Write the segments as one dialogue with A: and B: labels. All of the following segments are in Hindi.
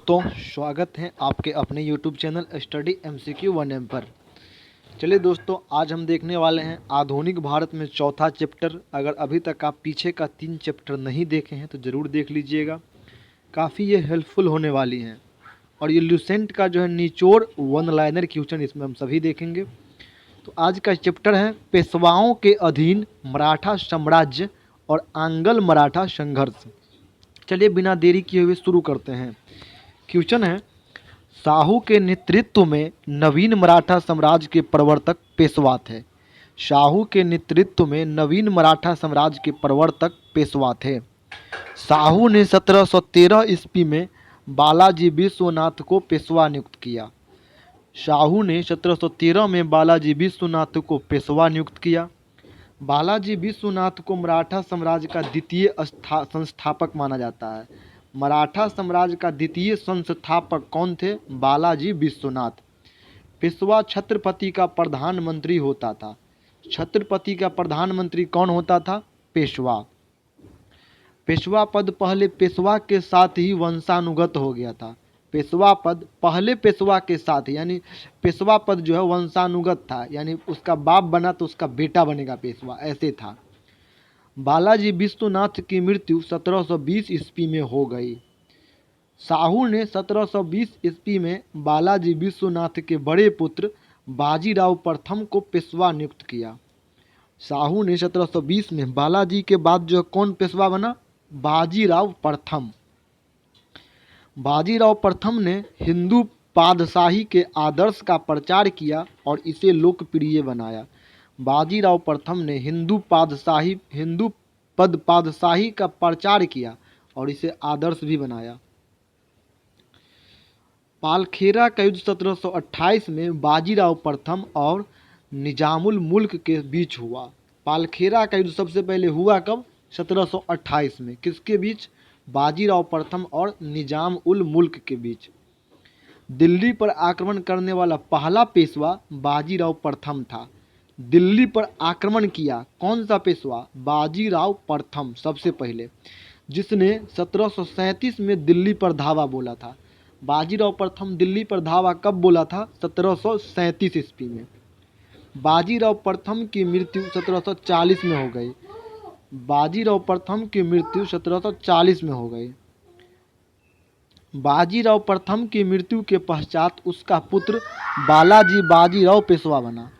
A: दोस्तों, स्वागत है आपके अपने YouTube channel study MCQ 1M पर। चलिए दोस्तों, आज हम देखने वाले हैं आधुनिक भारत में चौथा चैप्टर। अगर अभी तक आप पीछे का 3 चैप्टर नहीं देखे हैं तो ज़रूर देख लीजिएगा, काफ़ी ये हेल्पफुल होने वाली हैं। और ये ल्यूसेंट का जो है निचोड़ वन लाइनर क्वेश्चन इसमें हम सभी देखेंगे। तो आज का चैप्टर है पेशवाओं के अधीन मराठा साम्राज्य और आंग्ल मराठा संघर्ष। चलिए बिना देरी किए हुए शुरू करते हैं। क्वेश्चन है, शाहू के नेतृत्व में नवीन मराठा साम्राज्य के प्रवर्तक पेशवा थे। शाहू के नेतृत्व में नवीन मराठा साम्राज्य के प्रवर्तक पेशवा थे। शाहू ने 1713 ईस्वी में बालाजी विश्वनाथ को पेशवा नियुक्त किया। शाहू ने 1713 में बालाजी विश्वनाथ को पेशवा नियुक्त किया। बालाजी विश्वनाथ को मराठा साम्राज्य का द्वितीय संस्थापक माना जाता है। मराठा साम्राज्य का द्वितीय संस्थापक कौन थे? बालाजी विश्वनाथ। पेशवा छत्रपति का प्रधानमंत्री होता था। छत्रपति का प्रधानमंत्री कौन होता था? पेशवा। पेशवा पद पहले पेशवा के साथ ही वंशानुगत हो गया था। पेशवा पद पहले पेशवा के साथ, यानी पेशवा पद जो है वंशानुगत था, यानी उसका बाप बना तो उसका बेटा बनेगा पेशवा, ऐसे था। बालाजी विश्वनाथ की मृत्यु 1720 ईस्वी में हो गई। शाहू ने 1720 ईस्वी में बालाजी विश्वनाथ के बड़े पुत्र बाजीराव प्रथम को पेशवा नियुक्त किया। शाहू ने 1720 में बालाजी के बाद जो कौन पेशवा बना? बाजीराव प्रथम। बाजीराव प्रथम ने हिंदू पादशाही के आदर्श का प्रचार किया और इसे लोकप्रिय बनाया। बाजीराव प्रथम ने हिंदू पादशाही का प्रचार किया और इसे आदर्श भी बनाया। पालखेरा का युद्ध 1728 में बाजीराव प्रथम और निजामुल मुल्क के बीच हुआ। पालखेरा का युद्ध सबसे पहले हुआ कब? 1728 में। किसके बीच? बाजीराव प्रथम और निजाम उल मुल्क के बीच। दिल्ली पर आक्रमण करने वाला पहला पेशवा बाजीराव प्रथम था। दिल्ली पर आक्रमण किया कौन सा पेशवा? बाजीराव प्रथम सबसे पहले, जिसने 1737 में दिल्ली पर धावा बोला था। बाजीराव प्रथम दिल्ली पर धावा कब बोला था? 1737 ईस्वी में। बाजीराव प्रथम की मृत्यु 1740 में हो गई। बाजीराव प्रथम की मृत्यु 1740 में हो गई। बाजीराव प्रथम की मृत्यु के पश्चात उसका पुत्र बालाजी बाजीराव पेशवा बना।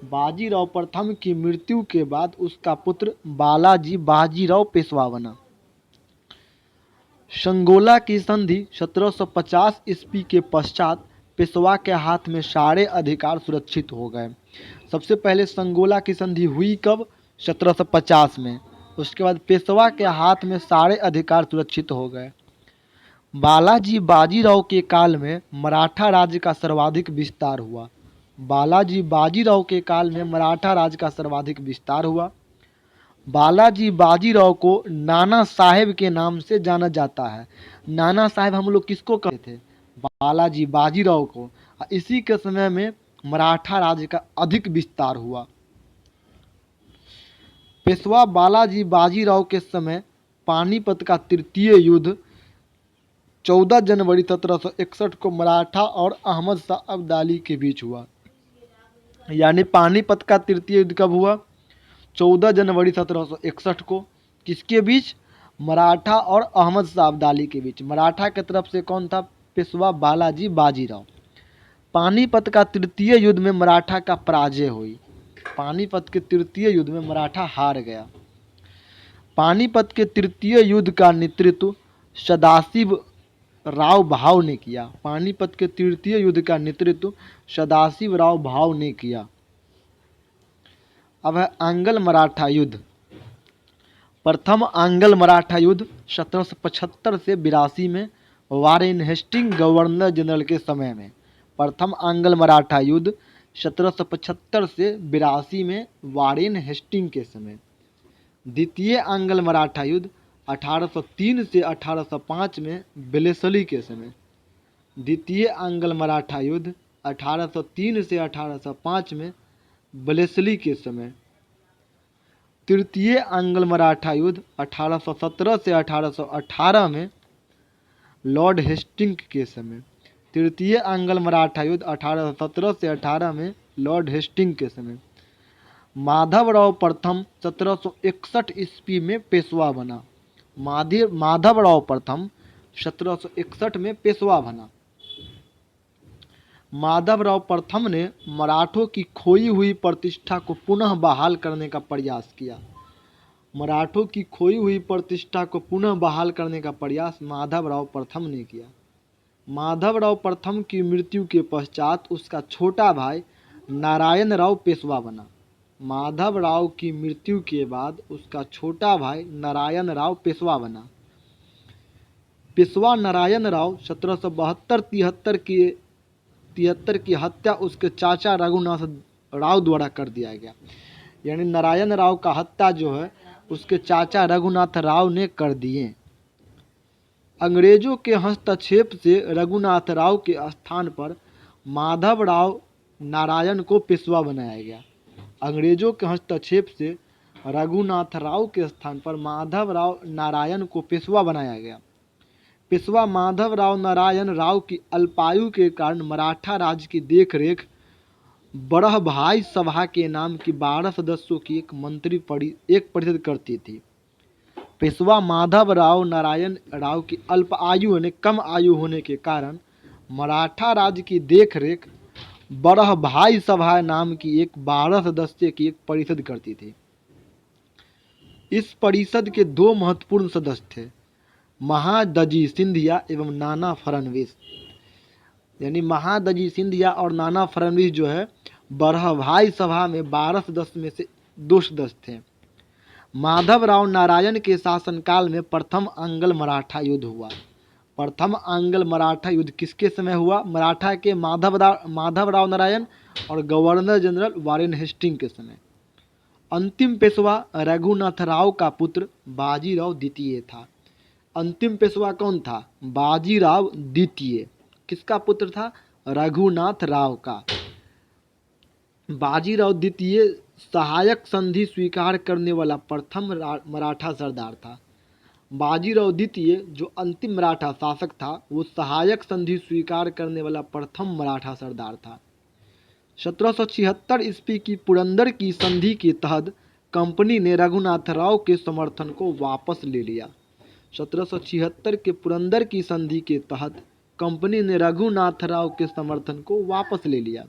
A: बाजीराव प्रथम की मृत्यु के बाद उसका पुत्र बालाजी बाजीराव पेशवा बना। संगोला की संधि 1750 ईस्वी के पश्चात पेशवा के हाथ में सारे अधिकार सुरक्षित हो गए। सबसे पहले संगोला की संधि हुई कब? 1750 में। उसके बाद पेशवा के हाथ में सारे अधिकार सुरक्षित हो गए। बालाजी बाजीराव के काल में मराठा राज्य का सर्वाधिक विस्तार हुआ। बालाजी बाजीराव के काल में मराठा राज्य का सर्वाधिक विस्तार हुआ। बालाजी बाजीराव को नाना साहेब के नाम से जाना जाता है। नाना साहेब हम लोग किसको कहते थे? बालाजी बाजीराव को। इसी के समय में मराठा राज्य का अधिक विस्तार हुआ। पेशवा बालाजी बाजीराव के समय पानीपत का तृतीय युद्ध 14 जनवरी 1761 को मराठा और अहमद शाह अब्दाली के बीच हुआ। यानी पानीपत का तृतीय युद्ध कब हुआ? 14 जनवरी 1761 को। किसके बीच? मराठा और अहमद शाह अब्दाली के बीच। मराठा की तरफ से कौन था? पेशवा बालाजी बाजीराव। पानीपत का तृतीय युद्ध में मराठा का पराजय हुई। पानीपत के तृतीय युद्ध में मराठा हार गया। पानीपत के तृतीय युद्ध का नेतृत्व सदाशिव राव भाव ने किया। पानीपत के तृतीय युद्ध का नेतृत्व सदाशिव राव भाव ने किया। अब है आंग्ल मराठा युद्ध। प्रथम आंग्ल मराठा युद्ध 1775 से 82 में वारेन हेस्टिंग गवर्नर जनरल के समय में। प्रथम आंग्ल मराठा युद्ध 1775 से 82 में वारेन हेस्टिंग के समय। द्वितीय आंग्ल मराठा युद्ध 1803 से 1805 में वेलेस्ली के समय। द्वितीय आंग्ल मराठा युद्ध 1803 से 1805 में वेलेस्ली के समय। तृतीय आंग्ल मराठा युद्ध 1817 से 1818 में लॉर्ड हेस्टिंग के समय। तृतीय आंग्ल मराठा युद्ध 1817 से 18 में लॉर्ड हेस्टिंग के समय। माधवराव प्रथम 1761 ईस्वी में पेशवा बना। माधवराव प्रथम 1761 में पेशवा बना। माधवराव प्रथम ने मराठों की खोई हुई प्रतिष्ठा को पुनः बहाल करने का प्रयास किया। मराठों की खोई हुई प्रतिष्ठा को पुनः बहाल करने का प्रयास माधवराव प्रथम ने किया। माधवराव प्रथम की मृत्यु के पश्चात उसका छोटा भाई नारायण राव पेशवा बना। माधवराव की मृत्यु के बाद उसका छोटा भाई नारायण राव पेशवा बना। पेशवा नारायण राव 1772-73 की हत्या उसके चाचा रघुनाथ राव द्वारा कर दिया गया। यानी नारायण राव का हत्या जो है उसके चाचा रघुनाथ राव ने कर दिए। अंग्रेजों के हस्तक्षेप से रघुनाथ राव के स्थान पर माधवराव नारायण को पेशवा बनाया गया। अंग्रेजों के हस्तक्षेप से रघुनाथ राव के स्थान पर माधवराव नारायण को पेशवा बनाया गया। पेशवा माधवराव नारायण राव की अल्पायु के कारण मराठा राज्य की देखरेख बड़ह भाई सभा के नाम की 12 सदस्यों की एक परिषद करती थी। पेशवा माधवराव नारायण राव की अल्प आयु यानी कम आयु होने के कारण मराठा राज्य की देखरेख बड़ह भाई सभा नाम की एक 12 सदस्य की एक परिषद करती थी। इस परिषद के दो महत्वपूर्ण सदस्य थे, महादजी सिंधिया एवं नाना फडणवीस। यानी महादजी सिंधिया और नाना फडणवीस जो है बड़ह भाई सभा में 12 सदस्य में से 2 सदस्य थे। माधवराव नारायण के शासनकाल में प्रथम आंग्ल मराठा युद्ध हुआ। प्रथम आंग्ल मराठा युद्ध किसके समय हुआ? मराठा के माधवराव नारायण और गवर्नर जनरल वारेन हेस्टिंग के समय। अंतिम पेशवा रघुनाथ राव का पुत्र बाजीराव द्वितीय था। अंतिम पेशवा कौन था? बाजीराव द्वितीय। किसका पुत्र था? रघुनाथ राव का। बाजीराव द्वितीय सहायक संधि स्वीकार करने वाला प्रथम मराठा सरदार था। बाजीराव द्वितीय जो अंतिम मराठा शासक था वो सहायक संधि स्वीकार करने वाला प्रथम मराठा सरदार था। 1776 ईस्वी की पुरंदर की संधि के तहत कंपनी ने रघुनाथ राव के समर्थन को वापस ले लिया। 1776 के पुरंदर की संधि के तहत कंपनी ने रघुनाथ राव के समर्थन को वापस ले लिया।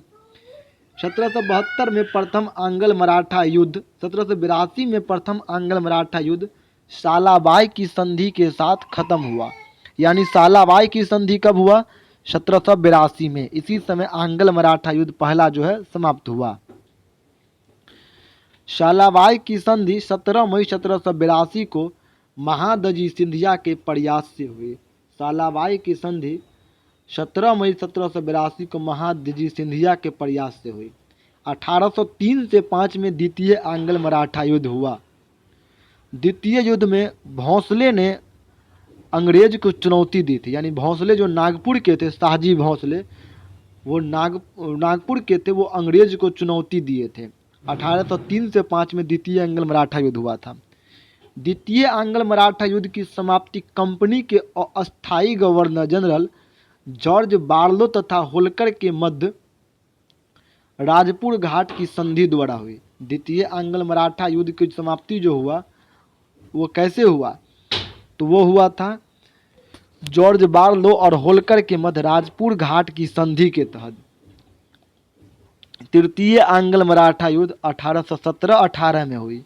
A: 1772 में प्रथम आंग्ल मराठा युद्ध 1782 में प्रथम आंग्ल मराठा युद्ध सालाबाई की संधि के साथ खत्म हुआ। यानी सालाबाई की संधि कब हुआ? 1782 में। इसी समय आंग्ल मराठा युद्ध पहला जो है समाप्त हुआ। सालाबाई की संधि 17 मई 1782 को महादजी सिंधिया के प्रयास से हुई। सालाबाई की संधि 17 मई 1782 को महादजी सिंधिया के प्रयास से हुई। 1803 से 5 में द्वितीय आंग्ल मराठा युद्ध हुआ। द्वितीय युद्ध में भोंसले ने अंग्रेज को चुनौती दी थी। यानी भोंसले जो नागपुर के थे, शाहजी भोंसले, वो नागपुर के थे, वो अंग्रेज को चुनौती दिए थे। 1803 से 5 में द्वितीय आंग्ल मराठा युद्ध हुआ था। द्वितीय आंग्ल मराठा युद्ध की समाप्ति कंपनी के अस्थायी गवर्नर जनरल जॉर्ज बार्लो तथा होल्कर के मध्य राजपुर घाट की संधि द्वारा हुई। द्वितीय आंग्ल मराठा युद्ध की समाप्ति जो हुआ वो कैसे हुआ? तो वो हुआ था जॉर्ज बार्लो और होल्कर के मध्य राजपुर घाट की संधि के तहत। तृतीय आंग्ल मराठा युद्ध 1817-18 में हुई।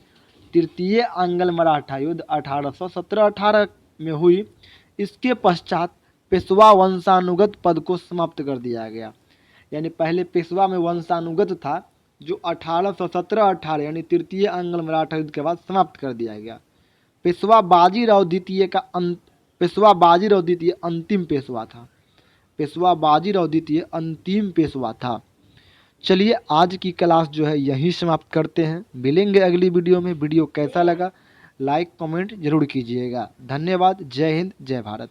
A: तृतीय आंग्ल मराठा युद्ध 1817-18 में हुई। इसके पश्चात पेशवा वंशानुगत पद को समाप्त कर दिया गया। यानी पहले पेशवा में वंशानुगत था जो 1817-18 यानी तृतीय आंग्ल मराठा युद्ध के बाद समाप्त कर दिया गया। पेशवा बाजीराव द्वितीय अंतिम पेशवा था। पेशवा बाजीराव द्वितीय अंतिम पेशवा था। चलिए आज की क्लास जो है यहीं समाप्त करते हैं। मिलेंगे अगली वीडियो में। वीडियो कैसा लगा लाइक कमेंट जरूर कीजिएगा। धन्यवाद। जय हिंद, जय भारत।